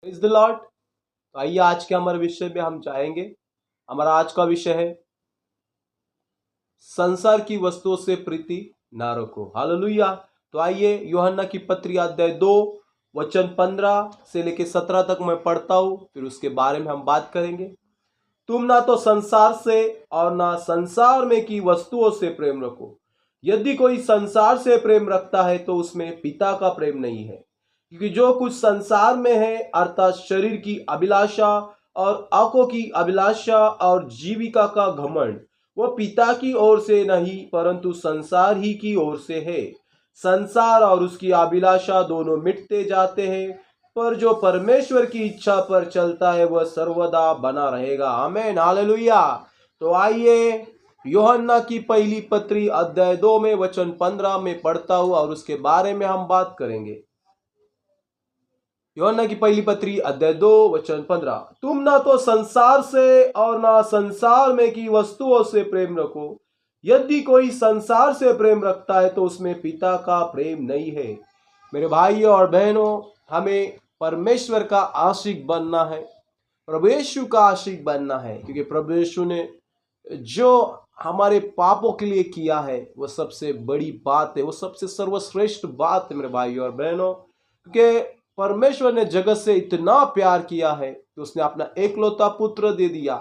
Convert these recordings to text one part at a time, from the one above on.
Praise the Lord. तो आइए आज के हमारे विषय में हम जाएंगे। हमारा आज का विषय है संसार की वस्तुओं से प्रीति ना रखो। हालेलुया। तो आइए यूहन्ना की पत्री अध्याय 2 वचन 15 से लेकर 17 तक मैं पढ़ता हूं, फिर उसके बारे में हम बात करेंगे। तुम ना तो संसार से और ना संसार में की वस्तुओं से प्रेम रखो। यदि कोई संसार से प्रेम रखता है तो उसमें पिता का प्रेम नहीं है, क्योंकि जो कुछ संसार में है अर्थात शरीर की अभिलाषा और आंखों की अभिलाषा और जीविका का घमंड, वह पिता की ओर से नहीं परंतु संसार ही की ओर से है। संसार और उसकी अभिलाषा दोनों मिटते जाते हैं, पर जो परमेश्वर की इच्छा पर चलता है वह सर्वदा बना रहेगा। आमीन, हालेलुया। तो आइए यूहन्ना की पहली पत्री अध्याय 2 में वचन 15 में पढ़ता हूं और उसके बारे में हम बात करेंगे। यूहन्ना की पहली पत्री अध्याय 2 वचन 15। तुम ना तो संसार से और ना संसार में की वस्तुओं से प्रेम रखो। यदि कोई संसार से प्रेम रखता है तो उसमें पिता का प्रेम नहीं है। मेरे भाइयों और बहनों, हमें परमेश्वर का आशिक बनना है, प्रभु यीशु का आशिक बनना है, क्योंकि प्रभु यीशु ने जो हमारे पापों के लिए किया है वो सबसे बड़ी बात है, वो सबसे सर्वश्रेष्ठ बात है मेरे भाइयों और बहनों। क्योंकि परमेश्वर ने जगत से इतना प्यार किया है कि उसने अपना एकलौता पुत्र दे दिया,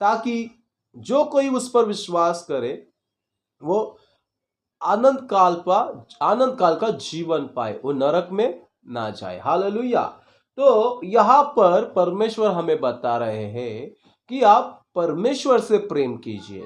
ताकि जो कोई उस पर विश्वास करे वो आनंद काल का जीवन पाए, वो नरक में ना जाए। हालेलुया। तो यहाँ पर परमेश्वर हमें बता रहे हैं कि आप परमेश्वर से प्रेम कीजिए,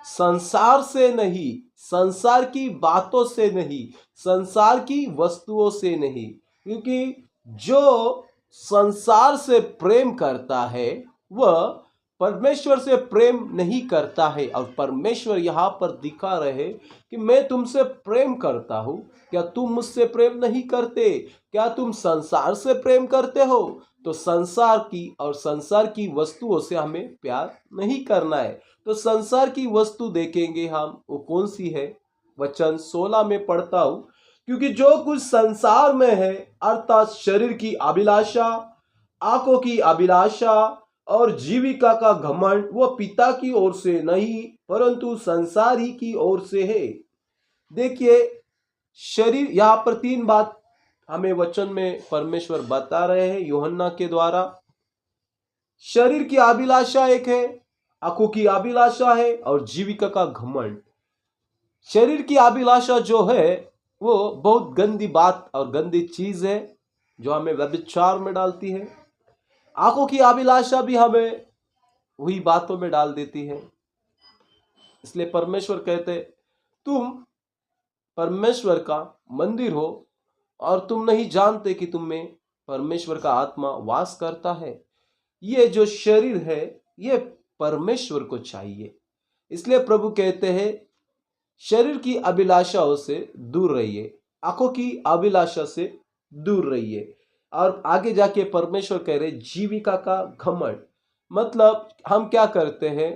संसार से नहीं, संसार की बातों से नहीं, संसार की वस्तुओं से नहीं। क्योंकि जो संसार से प्रेम करता है वह परमेश्वर से प्रेम नहीं करता है। और परमेश्वर यहाँ पर दिखा रहे कि मैं तुमसे प्रेम करता हूँ, क्या तुम मुझसे प्रेम नहीं करते? क्या तुम संसार से प्रेम करते हो? तो संसार की और संसार की वस्तुओं से हमें प्यार नहीं करना है। तो संसार की वस्तु देखेंगे हम, वो कौन सी है? वचन 16 में पढ़ता हूं, क्योंकि जो कुछ संसार में है अर्थात शरीर की अभिलाषा, आंखों की अभिलाषा और जीविका का घमंड, वह पिता की ओर से नहीं परंतु संसार ही की ओर से है। देखिए, शरीर, यहां पर तीन बात हमें वचन में परमेश्वर बता रहे हैं यूहन्ना के द्वारा। शरीर की अभिलाषा एक है, आंखों की अभिलाषा है और जीविका का घमंड। शरीर की अभिलाषा जो है वो बहुत गंदी बात और गंदी चीज है जो हमें व्यभिचार में डालती है। आंखों की अभिलाषा भी हमें वही बातों में डाल देती है। इसलिए परमेश्वर कहते, तुम परमेश्वर का मंदिर हो और तुम नहीं जानते कि तुम में परमेश्वर का आत्मा वास करता है। ये जो शरीर है ये परमेश्वर को चाहिए। इसलिए प्रभु कहते हैं शरीर की अभिलाषाओं से दूर रहिए, आंखों की अभिलाषा से दूर रहिए। और आगे जाके परमेश्वर कह रहे जीविका का घमंड, मतलब हम क्या करते हैं,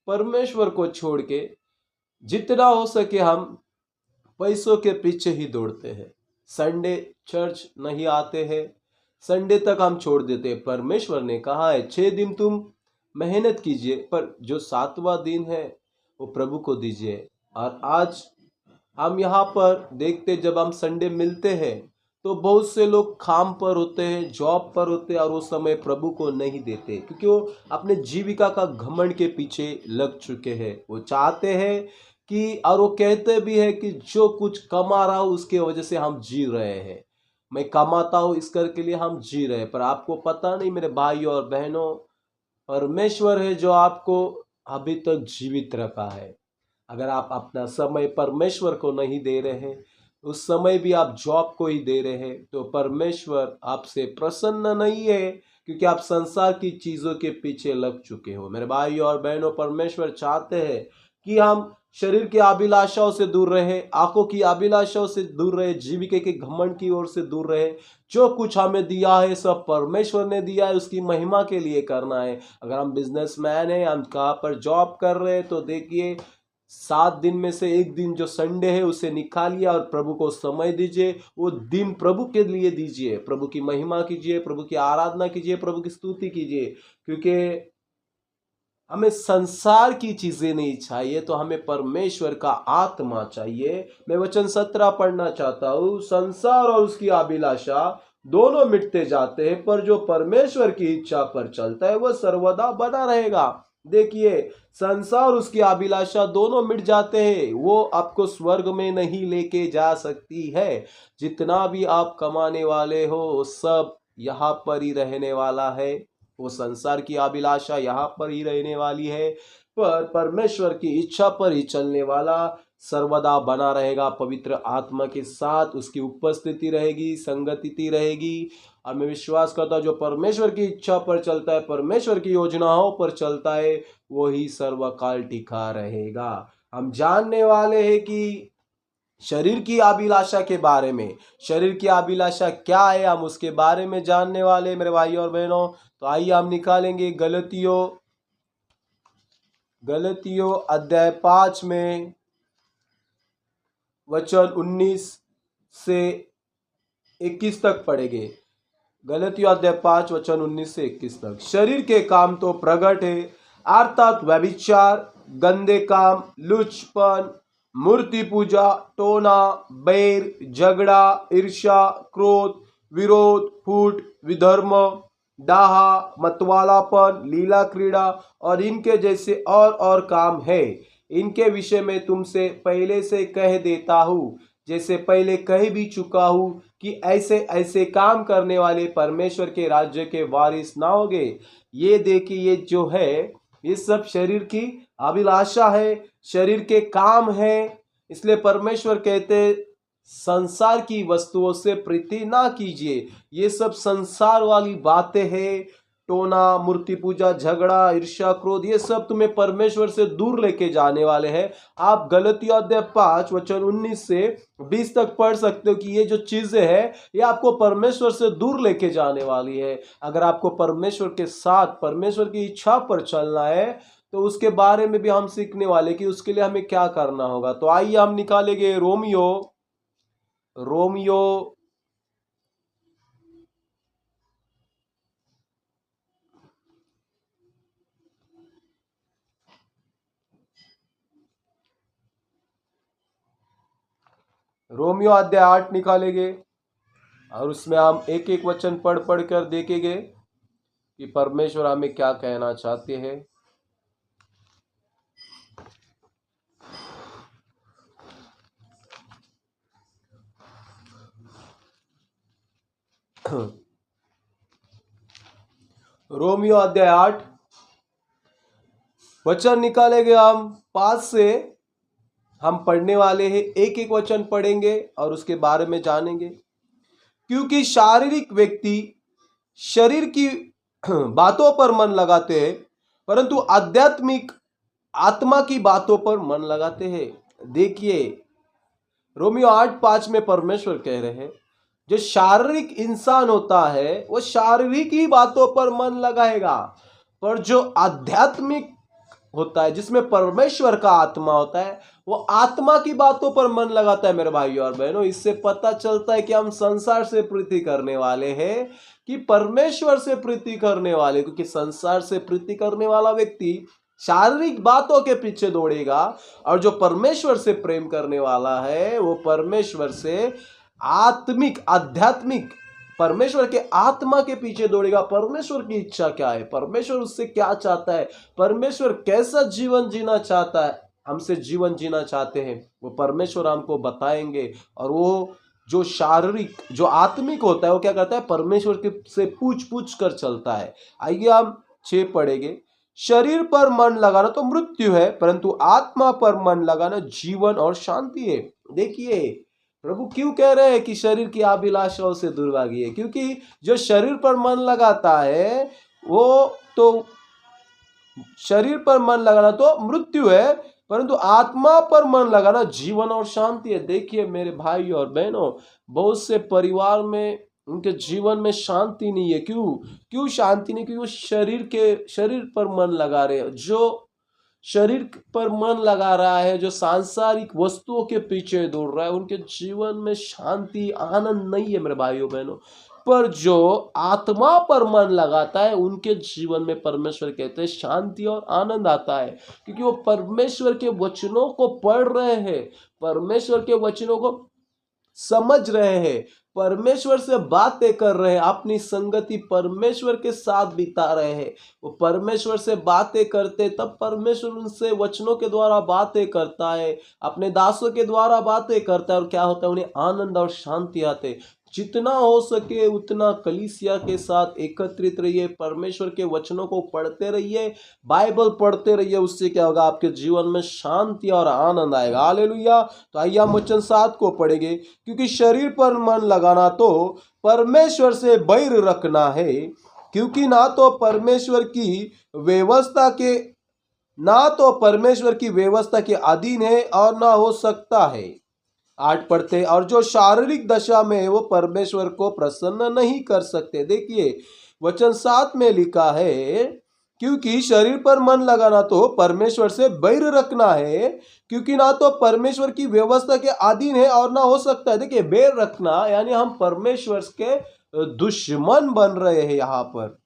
परमेश्वर को छोड़ के जितना हो सके हम पैसों के पीछे ही दौड़ते हैं। संडे चर्च नहीं आते हैं, संडे तक हम छोड़ देते हैं। परमेश्वर ने कहा है 6 दिन तुम मेहनत कीजिए, पर जो 7वां दिन है वो प्रभु को दीजिए। और आज हम यहाँ पर देखते, जब हम संडे मिलते हैं तो बहुत से लोग काम पर होते हैं, जॉब पर होते हैं और वो समय प्रभु को नहीं देते, क्योंकि वो अपने जीविका का घमंड के पीछे लग चुके हैं। वो चाहते हैं कि, और वो कहते भी है कि जो कुछ कमा रहा हूँ उसके वजह से हम जी रहे हैं, मैं कमाता हूँ इस कर के लिए हम जी रहे हैं। पर आपको पता नहीं मेरे भाइयों और बहनों, परमेश्वर है जो आपको अभी तक जीवित रखा है। अगर आप अपना समय परमेश्वर को नहीं दे रहे हैं, उस समय भी आप जॉब को ही दे रहे हैं, तो परमेश्वर आपसे प्रसन्न नहीं है, क्योंकि आप संसार की चीजों के पीछे लग चुके हो। मेरे भाइयों और बहनों, परमेश्वर चाहते हैं कि हम शरीर की अभिलाषाओं से दूर रहे, आंखों की अभिलाषाओं से दूर रहे, जीविका के घमंड की ओर से दूर रहे। जो कुछ हमें दिया है सब परमेश्वर ने दिया है, उसकी महिमा के लिए करना है। अगर हम बिजनेसमैन हैं, हम कहाँ पर जॉब कर रहे हैं, तो देखिए 7 दिन में से एक दिन जो संडे है उसे निकालिए और प्रभु को समय दीजिए। वो दिन प्रभु के लिए दीजिए, प्रभु की महिमा कीजिए, प्रभु की आराधना कीजिए, प्रभु की स्तुति कीजिए। क्योंकि हमें संसार की चीजें नहीं चाहिए, तो हमें परमेश्वर का आत्मा चाहिए। मैं वचन 17 पढ़ना चाहता हूँ। संसार और उसकी अभिलाषा दोनों मिटते जाते हैं, पर जो परमेश्वर की इच्छा पर चलता है वह सर्वदा बना रहेगा। देखिए, संसार और उसकी अभिलाषा दोनों मिट जाते हैं, वो आपको स्वर्ग में नहीं लेके जा सकती है। जितना भी आप कमाने वाले हो सब यहाँ पर ही रहने वाला है। वो संसार की अभिलाषा यहाँ पर ही रहने वाली है, पर परमेश्वर की इच्छा पर ही चलने वाला सर्वदा बना रहेगा। पवित्र आत्मा के साथ उसकी उपस्थिति रहेगी, संगति रहेगी। और मैं विश्वास करता हूँ जो परमेश्वर की इच्छा पर चलता है, परमेश्वर की योजनाओं पर चलता है, वही सर्वकाल टिका रहेगा। हम जानने वाले हैं कि शरीर की अभिलाषा के बारे में, शरीर की अभिलाषा क्या है, हम उसके बारे में जानने वाले मेरे भाई और बहनों। तो आइए हम निकालेंगे गलतियों अध्याय 5 में वचन 19 से 21 तक पढ़ेंगे। गलतियों अध्याय 5 वचन 19 से 21 तक। शरीर के काम तो प्रगट है, अर्थात व्यभिचार, गंदे काम, लुचपन, मूर्ति पूजा, टोना, बैर, झगड़ा, ईर्ष्या, क्रोध, विरोध, फूट, विधर्म, डाहा, मतवालापन, लीला क्रीड़ा और इनके जैसे और काम है। इनके विषय में तुमसे पहले से कह देता हूँ, जैसे पहले कह भी चुका हूँ, कि ऐसे ऐसे काम करने वाले परमेश्वर के राज्य के वारिस ना होंगे। ये देखिए, ये जो है ये सब शरीर की अभिलाषा है, शरीर के काम है। इसलिए परमेश्वर कहते संसार की वस्तुओं से प्रीति ना कीजिए। ये सब संसार वाली बातें हैं, टोना, मूर्ति पूजा, झगड़ा, ईर्ष्या, क्रोध, ये सब तुम्हें परमेश्वर से दूर लेके जाने वाले हैं। आप गलतियों अध्याय 5 वचन 19 से 20 तक पढ़ सकते हो कि ये जो चीजें हैं ये आपको परमेश्वर से दूर लेके जाने वाली है। अगर आपको परमेश्वर के साथ, परमेश्वर की इच्छा पर चलना है, तो उसके बारे में भी हम सीखने वाले कि उसके लिए हमें क्या करना होगा। तो आइए हम निकालेंगे रोमियो रोमियो अध्याय 8 निकालेंगे और उसमें हम एक एक वचन पढ़ पढ़ कर देखेंगे कि परमेश्वर हमें क्या कहना चाहते हैं। रोमियो अध्याय 8 वचन निकालेंगे हम 5 से। हम पढ़ने वाले हैं, एक एक वचन पढ़ेंगे और उसके बारे में जानेंगे। क्योंकि शारीरिक व्यक्ति शरीर की बातों पर मन लगाते हैं, परंतु आध्यात्मिक आत्मा की बातों पर मन लगाते हैं। देखिए, रोमियो 8:5 में परमेश्वर कह रहे हैं जो शारीरिक इंसान होता है वो शारीरिक ही बातों पर मन लगाएगा, पर जो आध्यात्मिक होता है, जिसमें परमेश्वर का आत्मा होता है, वो आत्मा की बातों पर मन लगाता है। मेरे भाइयों और बहनों, इससे पता चलता है कि हम संसार से प्रीति करने वाले हैं कि परमेश्वर से प्रीति करने वाले। क्योंकि संसार से प्रीति करने वाला व्यक्ति शारीरिक बातों के पीछे दौड़ेगा, और जो परमेश्वर से प्रेम करने वाला है वो परमेश्वर से आत्मिक, आध्यात्मिक, परमेश्वर के आत्मा के पीछे दौड़ेगा। परमेश्वर की इच्छा क्या है, परमेश्वर उससे क्या चाहता है, परमेश्वर कैसा जीवन जीना चाहता है, हमसे जीवन जीना चाहते हैं, वो परमेश्वर हमको बताएंगे। और वो जो शारीरिक, जो आत्मिक होता है, वो क्या करता है, परमेश्वर के से पूछ पूछ कर चलता है। आइए हम 6 पढ़ेंगे। शरीर पर मन लगाना तो मृत्यु है, परंतु आत्मा पर मन लगाना जीवन और शांति है। देखिए, प्रभु क्यों कह रहे हैं कि शरीर की अभिलाषाओं से दूर भागिए? क्योंकि जो शरीर पर मन लगाता है वो तो, शरीर पर मन लगाना तो मृत्यु है, परंतु आत्मा पर मन लगाना जीवन और शांति है। देखिए मेरे भाई और बहनों, बहुत से परिवार में उनके जीवन में शांति नहीं है। क्यों शांति नहीं? क्योंकि वो शरीर पर मन लगा रहे हैं। जो शरीर पर मन लगा रहा है, जो सांसारिक वस्तुओं के पीछे दौड़ रहा है, उनके जीवन में शांति आनंद नहीं है मेरे भाइयों बहनों। पर जो आत्मा पर मन लगाता है, उनके जीवन में परमेश्वर कहते हैं शांति और आनंद आता है, क्योंकि वो परमेश्वर के वचनों को पढ़ रहे हैं, परमेश्वर के वचनों को समझ रहे हैं, परमेश्वर से बातें कर रहे हैं, अपनी संगति परमेश्वर के साथ बिता रहे हैं। वो परमेश्वर से बातें करते, तब परमेश्वर उनसे वचनों के द्वारा बातें करता है, अपने दासों के द्वारा बातें करता है, और क्या होता है, उन्हें आनंद और शांति आते। जितना हो सके उतना कलीसिया के साथ एकत्रित रहिए, परमेश्वर के वचनों को पढ़ते रहिए, बाइबल पढ़ते रहिए। उससे क्या होगा, आपके जीवन में शांति और आनंद आएगा। हालेलुया। तो आइए हम वचन 7 को पढ़ेंगे। क्योंकि शरीर पर मन लगाना तो परमेश्वर से बैर रखना है, क्योंकि ना तो परमेश्वर की व्यवस्था के अधीन है और ना हो सकता है। 8 पढ़ते, और जो शारीरिक दशा में है वो परमेश्वर को प्रसन्न नहीं कर सकते। देखिए वचन 7 में लिखा है, क्योंकि शरीर पर मन लगाना तो परमेश्वर से बैर रखना है, क्योंकि ना तो परमेश्वर की व्यवस्था के अधीन है और ना हो सकता है। देखिए बैर रखना यानी हम परमेश्वर के दुश्मन बन रहे हैं। यहाँ पर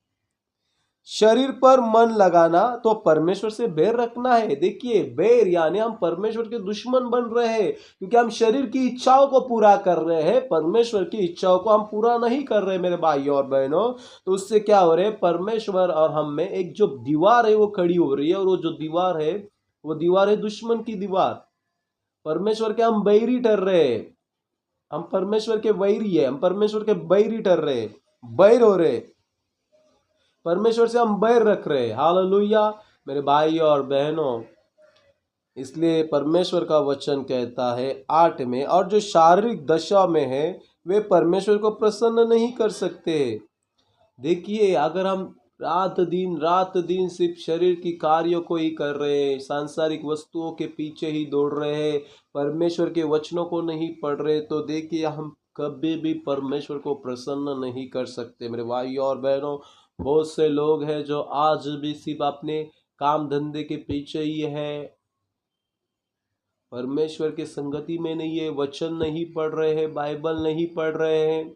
शरीर पर मन लगाना तो परमेश्वर से बैर रखना है। देखिए बैर यानी हम परमेश्वर के दुश्मन बन रहे हैं, क्योंकि हम शरीर की इच्छाओं को पूरा कर रहे हैं, परमेश्वर की इच्छाओं को हम पूरा नहीं कर रहे मेरे भाइयों और बहनों। तो उससे क्या हो रहा है, परमेश्वर और हम में एक जो दीवार है वो खड़ी हो रही है, और वो जो दीवार है वो दीवार है दुश्मन की दीवार। परमेश्वर के हम बैरी ठहर रहे हैं, हम परमेश्वर के वैरी है, हम परमेश्वर के बैरी ठहर रहे, बैर हो रहे, परमेश्वर से हम बैर रख रहे हैं। हालेलुया मेरे भाइयों और बहनों। इसलिए परमेश्वर का वचन कहता है 8 में, और जो शारीरिक दशा में है वे परमेश्वर को प्रसन्न नहीं कर सकते। देखिए अगर हम रात दिन सिर्फ शरीर की कार्यों को ही कर रहे हैं, सांसारिक वस्तुओं के पीछे ही दौड़ रहे हैं, परमेश्वर के वचनों को नहीं पढ़ रहे, तो देखिए हम कभी भी परमेश्वर को प्रसन्न नहीं कर सकते मेरे भाइयों और बहनों। बहुत से लोग हैं जो आज भी सिर्फ अपने काम धंधे के पीछे ही है, परमेश्वर के संगति में नहीं है, वचन नहीं पढ़ रहे हैं, बाइबल नहीं पढ़ रहे हैं,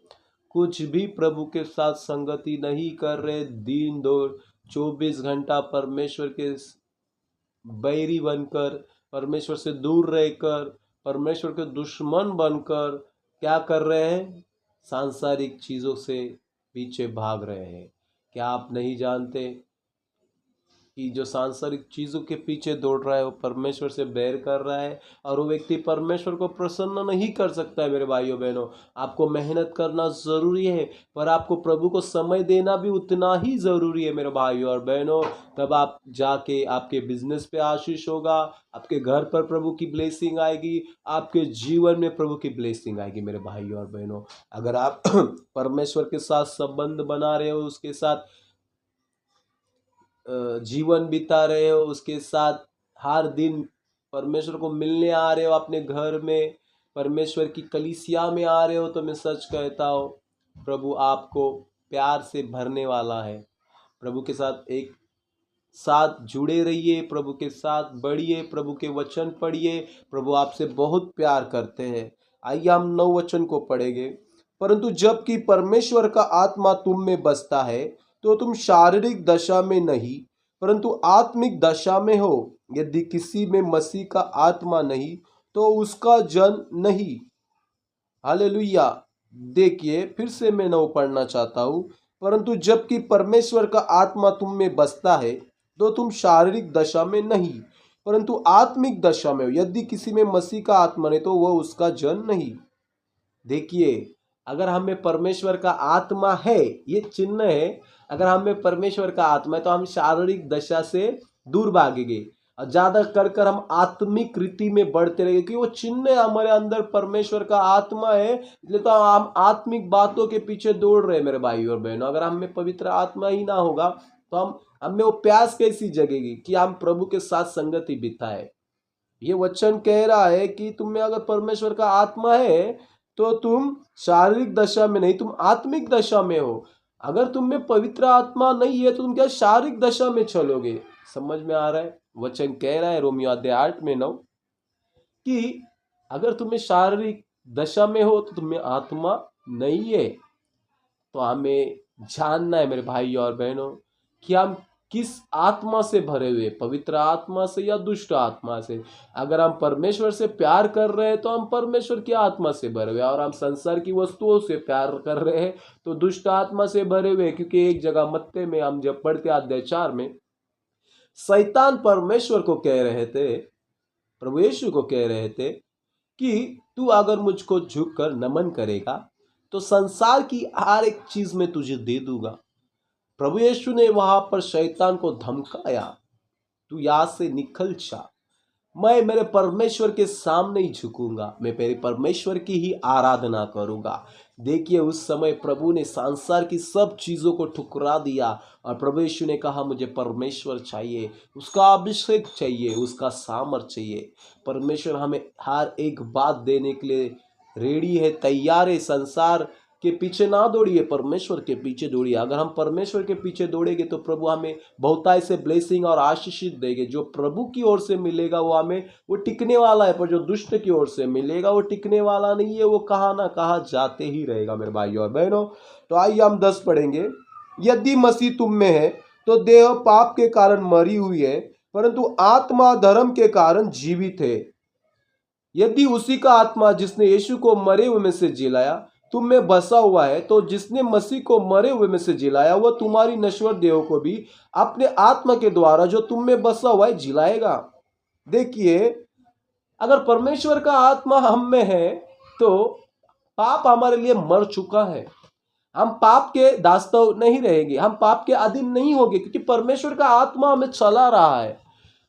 कुछ भी प्रभु के साथ संगति नहीं कर रहे, दिन दो 24 घंटा परमेश्वर के बैरी बनकर, परमेश्वर से दूर रहकर, परमेश्वर के दुश्मन बनकर क्या कर रहे हैं, सांसारिक चीज़ों से पीछे भाग रहे हैं। क्या आप नहीं जानते कि जो सांसारिक चीज़ों के पीछे दौड़ रहा है वो परमेश्वर से बैर कर रहा है, और वो व्यक्ति परमेश्वर को प्रसन्न नहीं कर सकता है मेरे भाइयों बहनों। आपको मेहनत करना ज़रूरी है, पर आपको प्रभु को समय देना भी उतना ही ज़रूरी है मेरे भाइयों और बहनों। तब आप जाके आपके बिजनेस पे आशीष होगा, आपके घर पर प्रभु की ब्लेसिंग आएगी, आपके जीवन में प्रभु की ब्लेसिंग आएगी मेरे भाइयों और बहनों। अगर आप परमेश्वर के साथ संबंध बना रहे हो, उसके साथ जीवन बिता रहे हो, उसके साथ हर दिन परमेश्वर को मिलने आ रहे हो, अपने घर में परमेश्वर की कलीसिया में आ रहे हो, तो मैं सच कहता हूँ प्रभु आपको प्यार से भरने वाला है। प्रभु के साथ एक साथ जुड़े रहिए, प्रभु के साथ बढ़िए, प्रभु के वचन पढ़िए, प्रभु आपसे बहुत प्यार करते हैं। आइए हम 9 वचन को पढ़ेंगे। परंतु जबकि परमेश्वर का आत्मा तुम में बसता है तो तुम शारीरिक दशा में नहीं परंतु आत्मिक दशा में हो। यदि किसी में मसीह का आत्मा नहीं तो उसका जन नहीं। हालेलुया। देखिए फिर से मैं 9 पढ़ना चाहता हूँ। परंतु जबकि परमेश्वर का आत्मा तुम में बसता है तो तुम शारीरिक दशा में नहीं परंतु आत्मिक दशा में हो। यदि किसी में मसीह का आत्मा नहीं तो वह उसका जन नहीं। देखिए अगर हमें परमेश्वर का आत्मा है, ये चिन्ह है, अगर हमें परमेश्वर का आत्मा है तो हम शारीरिक दशा से दूर भागेंगे और ज्यादा कर कर हम आत्मिक रीति में बढ़ते रहेंगे, क्योंकि वो चिन्ह है हमारे अंदर परमेश्वर का आत्मा है, इसलिए तो हम आत्मिक बातों के पीछे दौड़ रहे हैं मेरे भाई और बहनों। अगर हमें पवित्र आत्मा ही ना होगा तो हमें वो प्यास कैसी जगेगी कि हम प्रभु के साथ संगति बिताए। ये वचन कह रहा है कि तुम में अगर परमेश्वर का आत्मा है तो तुम शारीरिक दशा में नहीं, तुम आत्मिक दशा में हो। अगर तुम में पवित्र आत्मा नहीं है तो तुम क्या शारीरिक दशा में चलोगे। समझ में आ रहा है? वचन कह रहा है रोमियो अध्याय 8 में 9 कि अगर तुम्हें शारीरिक दशा में हो तो तुम्हें आत्मा नहीं है। तो हमें जानना है मेरे भाई और बहनों कि हम किस आत्मा से भरे हुए, पवित्र आत्मा से या दुष्ट आत्मा से। अगर हम परमेश्वर से प्यार कर रहे हैं तो हम परमेश्वर की आत्मा से भरे हुए, और हम संसार की वस्तुओं से प्यार कर रहे हैं तो दुष्ट आत्मा से भरे हुए। क्योंकि एक जगह मत्ते में हम जब पढ़ते अध्याय 4 में, शैतान परमेश्वर को कह रहे थे, प्रभु यीशु को कह रहे थे कि तू अगर मुझको झुककर नमन करेगा तो संसार की हर एक चीज में तुझे दे दूंगा। प्रभु यीशु ने वहां पर शैतान को धमकाया, तू यहां से निकल जा, मैं मेरे परमेश्वर के सामने ही झुकूंगा, मैं मेरे परमेश्वर की ही आराधना करूंगा। देखिए उस समय प्रभु ने संसार की सब चीजों को ठुकरा दिया और प्रभु यीशु ने कहा मुझे परमेश्वर चाहिए, उसका अभिषेक चाहिए, उसका सामर्थ चाहिए। परमेश्वर हमें हर एक बात देने के लिए रेडी है, तैयार है। संसार के पीछे ना दौड़िए, परमेश्वर के पीछे दौड़िए। अगर हम परमेश्वर के पीछे दौड़ेंगे तो प्रभु हमें बहुत ऐसे ब्लेसिंग और आशीषित देंगे। जो प्रभु की ओर से मिलेगा वो हमें वो टिकने वाला है, पर जो दुष्ट की ओर से मिलेगा वो टिकने वाला नहीं है, वो कहाँ ना कहाँ जाते ही रहेगा मेरे भाई और बहनों। तो आइए हम 10 पढ़ेंगे। यदि मसीह तुम में है तो देह पाप के कारण मरी हुई है, परंतु आत्मा धर्म के कारण जीवित है। यदि उसी का आत्मा जिसने यीशु को मरे हुए में से जिलाया तुम में बसा हुआ है, तो जिसने मसीह को मरे हुए में से जिलाया वह तुम्हारी नश्वर देह को भी अपने आत्मा के द्वारा जो तुम में बसा हुआ है जिलाएगा। देखिए अगर परमेश्वर का आत्मा हम में है तो पाप हमारे लिए मर चुका है, हम पाप के दास्तव नहीं रहेंगे, हम पाप के अधीन नहीं होंगे, क्योंकि परमेश्वर का आत्मा हमें चला रहा है,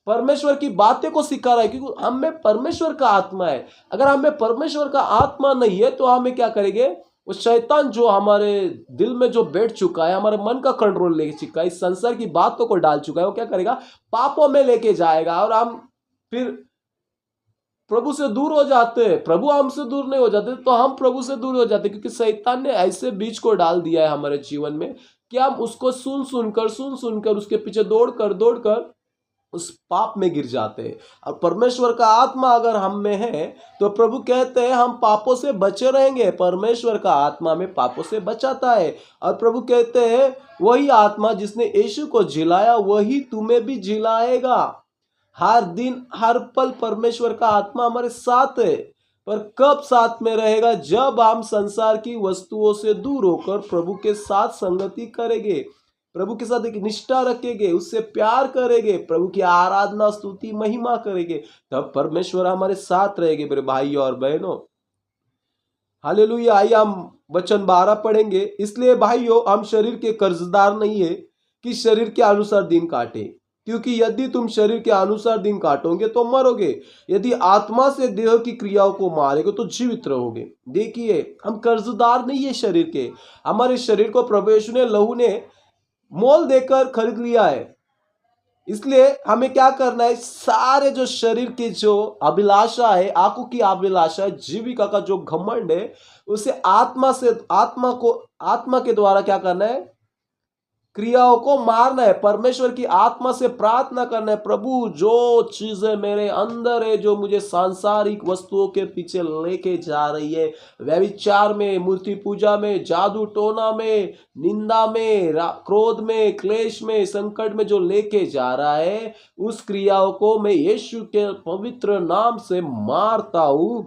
परमेश्वर की बातें को सिखा रहा है, क्योंकि हम में परमेश्वर का आत्मा है। अगर हमें परमेश्वर का आत्मा नहीं है तो हमें क्या करेंगे, वो शैतान जो हमारे दिल में जो बैठ चुका है, हमारे मन का कंट्रोल ले चुका है, इस संसार की बातों को डाल चुका है, वो क्या करेगा, पापों में लेके जाएगा और हम फिर प्रभु से दूर हो जाते हैं। प्रभु हमसे दूर नहीं हो जाते तो हम प्रभु से दूर हो जाते, क्योंकि शैतान ने ऐसे बीज को डाल दिया है हमारे जीवन में कि हम उसको सुन सुनकर उसके पीछे दौड़कर उस पाप में गिर जाते हैं। और परमेश्वर का आत्मा अगर हम में है तो प्रभु कहते हैं हम पापों से बचे रहेंगे। परमेश्वर का आत्मा में पापों से बचाता है, और प्रभु कहते हैं वही आत्मा जिसने यीशु को जिलाया वही तुम्हें भी जिलाएगा। हर दिन हर पल परमेश्वर का आत्मा हमारे साथ है, पर कब साथ में रहेगा, जब हम संसार की वस्तुओं से दूर होकर प्रभु के साथ संगति करेंगे, प्रभु के साथ एक निष्ठा रखेंगे, उससे प्यार करेंगे, प्रभु की आराधना स्तुति महिमा करेंगे, तब परमेश्वर हमारे साथ रहेंगे मेरे भाई और बहनों। हालेलुया। आइए हम वचन 12 पढ़ेंगे। इसलिए भाइयों हम शरीर के कर्जदार नहीं है कि शरीर के अनुसार दिन काटे, क्योंकि यदि तुम शरीर के अनुसार दिन काटोगे तो मरोगे, यदि आत्मा से देह की क्रियाओं को मारेगे तो जीवित रहोगे। देखिए हम कर्जदार नहीं है शरीर के, हमारे शरीर को प्रभु यीशु ने लहू ने मोल देकर खरीद लिया है। इसलिए हमें क्या करना है, सारे जो शरीर की जो अभिलाषा है, आंखों की अभिलाषा है, जीविका का जो घमंड है, उसे आत्मा के द्वारा क्या करना है, क्रियाओं को मारना है। परमेश्वर की आत्मा से प्रार्थना करना है, प्रभु जो चीजें मेरे अंदर है जो मुझे सांसारिक वस्तुओं के पीछे लेके जा रही है, व्यभिचार में, मूर्ति पूजा में, जादू टोना में, निंदा में, क्रोध में, क्लेश में, संकट में जो लेके जा रहा है, उस क्रियाओं को मैं यीशु के पवित्र नाम से मारता हूं।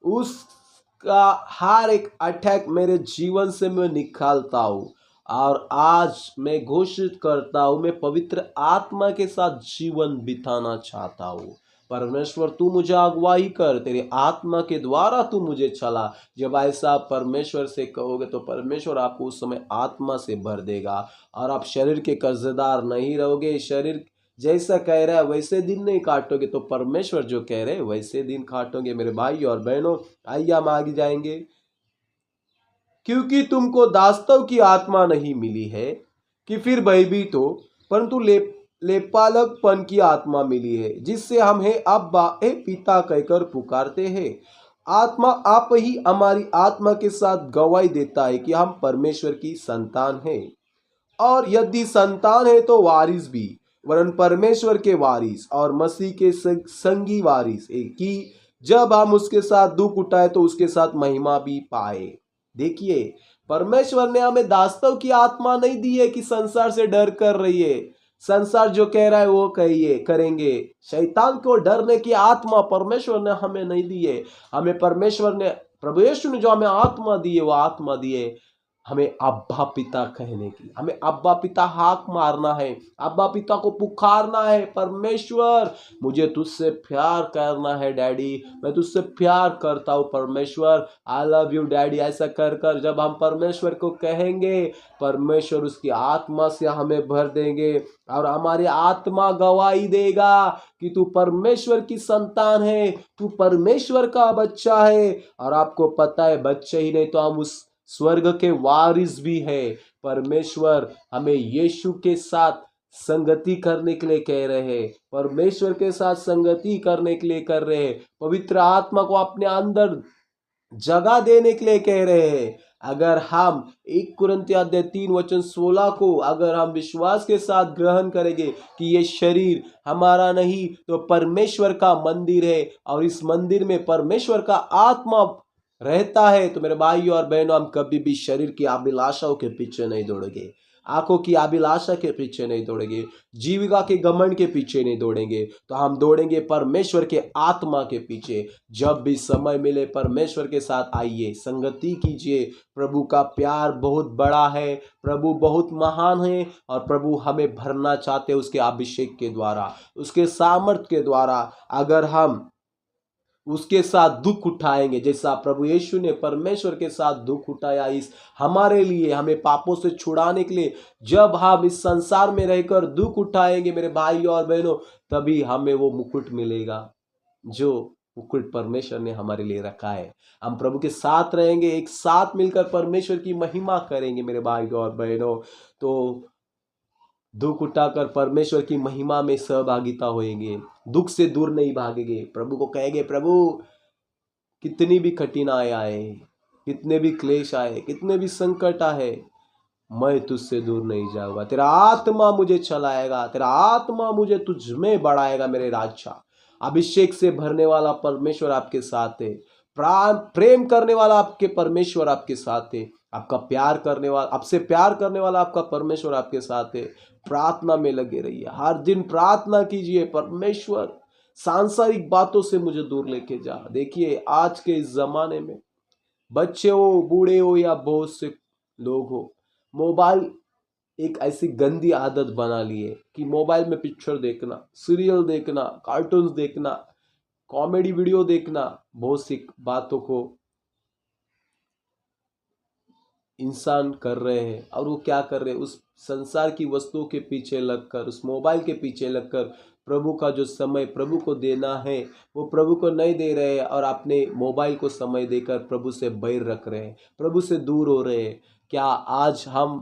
उसका हर एक अटैक मेरे जीवन से मैं निकालता हूं, और आज मैं घोषित करता हूं मैं पवित्र आत्मा के साथ जीवन बिताना चाहता हूं। परमेश्वर तू मुझे अगुवाई कर, तेरे आत्मा के द्वारा तू मुझे चला। जब ऐसा परमेश्वर से कहोगे तो परमेश्वर आपको उस समय आत्मा से भर देगा, और आप शरीर के कर्जदार नहीं रहोगे। शरीर जैसा कह रहा है वैसे दिन नहीं काटोगे, तो परमेश्वर जो कह रहे हैं वैसे दिन काटोगे मेरे भाई और बहनों। आइए हम आगे जाएंगे। क्योंकि तुमको दास्तव की आत्मा नहीं मिली है कि फिर भयभीत हो, परंतु लेपालकपन की आत्मा मिली है, जिससे हम हे अब्बा हे पिता कहकर पुकारते हैं। आत्मा आप ही हमारी आत्मा के साथ गवाही देता है कि हम परमेश्वर की संतान हैं, और यदि संतान है तो वारिस भी, वरन परमेश्वर के वारिस और मसीह के संगी वारिस कि जब हम उसके साथ दुख उठाए तो उसके साथ महिमा भी पाए। देखिए, परमेश्वर ने हमें दास्तव की आत्मा नहीं दी है कि संसार से डर कर रही है, संसार जो कह रहा है वो कहिए करेंगे। शैतान को डरने की आत्मा परमेश्वर ने हमें नहीं दी है। हमें परमेश्वर ने, प्रभु यीशु ने जो हमें आत्मा दी है, वो आत्मा दी है हमें अब्बा पिता कहने की। हमें अब्बा पिता हाक मारना है, अब्बा पिता को पुकारना है, परमेश्वर मुझे तुझसे प्यार करना है डैडी, मैं तुझसे प्यार करता हूँ परमेश्वर, आई लव यू डैडी। ऐसा कर कर जब हम परमेश्वर को कहेंगे, परमेश्वर उसकी आत्मा से हमें भर देंगे और हमारी आत्मा गवाही देगा कि तू परमेश्वर की संतान है, तू परमेश्वर का बच्चा है। और आपको पता है, बच्चे ही नहीं तो हम उस स्वर्ग के वारिस भी है। परमेश्वर हमें यीशु के साथ संगति करने के लिए कह रहे हैं, परमेश्वर के साथ संगति करने के लिए कर रहे हैं, पवित्र आत्मा को अपने अंदर जगह देने के लिए कह रहे हैं। अगर हम 1 कुरिन्थियों अध्याय 3:16 को अगर हम विश्वास के साथ ग्रहण करेंगे कि ये शरीर हमारा नहीं तो परमेश्वर का मंदिर है और इस मंदिर में परमेश्वर का आत्मा रहता है, तो मेरे भाइयों और बहनों, हम कभी भी शरीर की अभिलाषाओं के पीछे नहीं दौड़ेंगे, आंखों की अभिलाषा के पीछे नहीं दौड़ेंगे, जीविका के घमंड के पीछे नहीं दौड़ेंगे, तो हम दौड़ेंगे परमेश्वर के आत्मा के पीछे। जब भी समय मिले परमेश्वर के साथ आइए, संगति कीजिए। प्रभु का प्यार बहुत बड़ा है, प्रभु बहुत महान है और प्रभु हमें भरना चाहते हैं उसके अभिषेक के द्वारा, उसके सामर्थ्य के द्वारा। अगर हम उसके साथ दुख उठाएंगे, जैसा प्रभु यीशु ने परमेश्वर के साथ दुख उठाया इस हमारे लिए, हमें पापों से छुड़ाने के लिए, जब हम इस संसार में रहकर दुख उठाएंगे मेरे भाइयों और बहनों, तभी हमें वो मुकुट मिलेगा जो मुकुट परमेश्वर ने हमारे लिए रखा है। हम प्रभु के साथ रहेंगे, एक साथ मिलकर परमेश्वर की महिमा करेंगे मेरे भाइयों और बहनों। तो दुख उठाकर परमेश्वर की महिमा में सहभागिता होएंगे, दुख से दूर नहीं भागेंगे। प्रभु को कहेंगे, प्रभु कितनी भी कठिनाई आए, कितने भी क्लेश आए, कितने भी संकट आए, मैं तुझसे दूर नहीं जाऊंगा। तेरा आत्मा मुझे चलाएगा, तेरा आत्मा मुझे तुझ में बढ़ाएगा मेरे राजा। अभिषेक से भरने वाला परमेश्वर आपके साथ है, प्रेम करने वाला आपके परमेश्वर आपके साथ है, आपका प्यार करने वाला, आपसे प्यार करने वाला आपका परमेश्वर आपके साथ है। प्रार्थना में लगे रहिए, हर दिन प्रार्थना कीजिए, परमेश्वर सांसारिक बातों से मुझे दूर लेके जा। देखिए, आज के इस जमाने में बच्चे हो, बूढ़े हो या बहुत से लोग हो, मोबाइल एक ऐसी गंदी आदत बना ली है कि मोबाइल में पिक्चर देखना, सीरियल देखना, कार्टून्स देखना, कॉमेडी वीडियो देखना, बहुत सी बातों को इंसान कर रहे हैं। और वो क्या कर रहे हैं, उस संसार की वस्तुओं के पीछे लगकर, उस मोबाइल के पीछे लगकर प्रभु का जो समय प्रभु को देना है वो प्रभु को नहीं दे रहे हैं और अपने मोबाइल को समय देकर प्रभु से बैर रख रहे हैं, प्रभु से दूर हो रहे हैं। क्या आज हम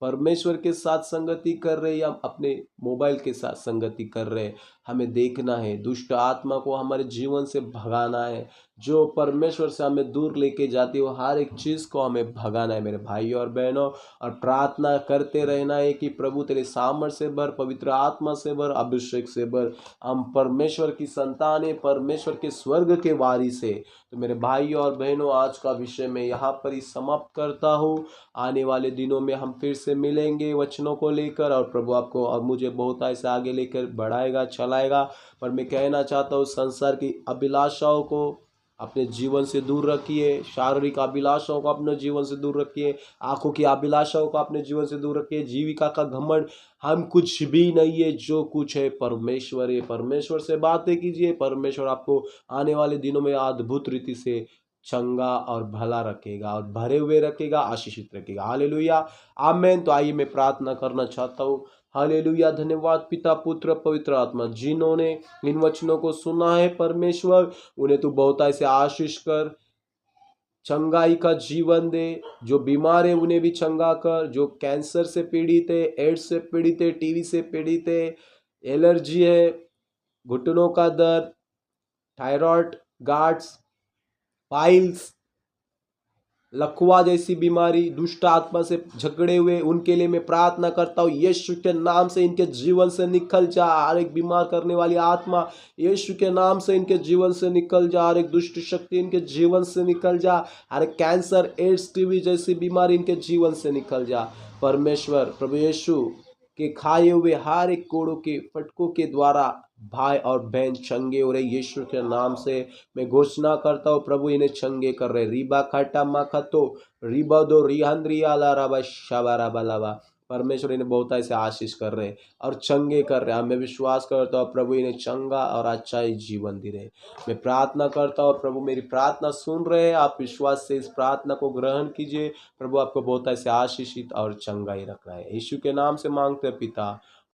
परमेश्वर के साथ संगति कर रहे हैं या अपने मोबाइल के साथ संगति कर रहे हैं? हमें देखना है, दुष्ट आत्मा को हमारे जीवन से भगाना है, जो परमेश्वर से हमें दूर लेके जाती है वो हर एक चीज़ को हमें भगाना है मेरे भाइयों और बहनों। और प्रार्थना करते रहना है कि प्रभु तेरे सामर्थ्य से भर, पवित्र आत्मा से भर, अभिषेक से भर। हम परमेश्वर की संतान है, परमेश्वर के स्वर्ग के वारिस है। तो मेरे भाइयों और बहनों, आज का विषय मैं यहाँ पर ही समाप्त करता हूँ। आने वाले दिनों में हम फिर से मिलेंगे वचनों को लेकर, और प्रभु आपको और मुझे बहुत ऐसे आगे लेकर बढ़ाएगा, चलाएगा। पर मैं कहना चाहता हूँ, संसार की अभिलाषाओं को अपने जीवन से दूर रखिए, शारीरिक अभिलाषाओं को अपने जीवन से दूर रखिए, आंखों की अभिलाषाओं को अपने जीवन से दूर रखिए, जीविका का घमंड, हम कुछ भी नहीं है, जो कुछ है परमेश्वर है। परमेश्वर से बातें कीजिए, परमेश्वर आपको आने वाले दिनों में अद्भुत रीति से चंगा और भला रखेगा और भरे हुए रखेगा, आशीषित रखेगा। हालेलुया, आमेन। तो आइए मैं प्रार्थना करना चाहता हूँ। हालेलुया, धन्यवाद पिता, पुत्र, पवित्र आत्मा, जिन्होंने इन वचनों को सुना है परमेश्वर, उन्हें तू बहुत ऐसे आशीष कर, चंगाई का जीवन दे। जो बीमार है उन्हें भी चंगा कर, जो कैंसर से पीड़ित है, एड्स से पीड़ित है, टीवी से पीड़ित है, एलर्जी है, घुटनों का दर्द, थायराइड, गार्ड्स, पाइल्स, लकवा जैसी बीमारी, दुष्ट आत्मा से झगड़े हुए, उनके लिए मैं प्रार्थना करता हूँ यीशु के नाम से इनके जीवन से निकल जा। हर एक बीमार करने वाली आत्मा यीशु के नाम से इनके जीवन से निकल जा। हर एक दुष्ट शक्ति इनके जीवन से निकल जा। हर एक कैंसर, एड्स, टीबी जैसी बीमारी इनके जीवन से निकल जा। परमेश्वर प्रभु यीशु के खाए हुए हर एक कोड़ों के फटकों के द्वारा भाई और बहन चंगे हो रहे यीशु के नाम से मैं घोषणा करता हूँ। प्रभु इन्हें चंगे कर रहे। रिबा खाटा माखा तो रिबा दो रिहांद्रिया ला रबा शबारा बलावा। परमेश्वर इन्हें बहुत ऐसे आशीष कर रहे और चंगे कर रहे। मैं विश्वास करता हूँ प्रभु इन्हें चंगा और अच्छा ही जीवन दे रहे। मैं प्रार्थना करता हूँ प्रभु मेरी प्रार्थना सुन रहे। आप विश्वास से इस प्रार्थना को ग्रहण कीजिए। प्रभु आपको बहुत ऐसे आशीषित और चंगा ही रख रहा है। यीशु के नाम से मांगते हैं पिता,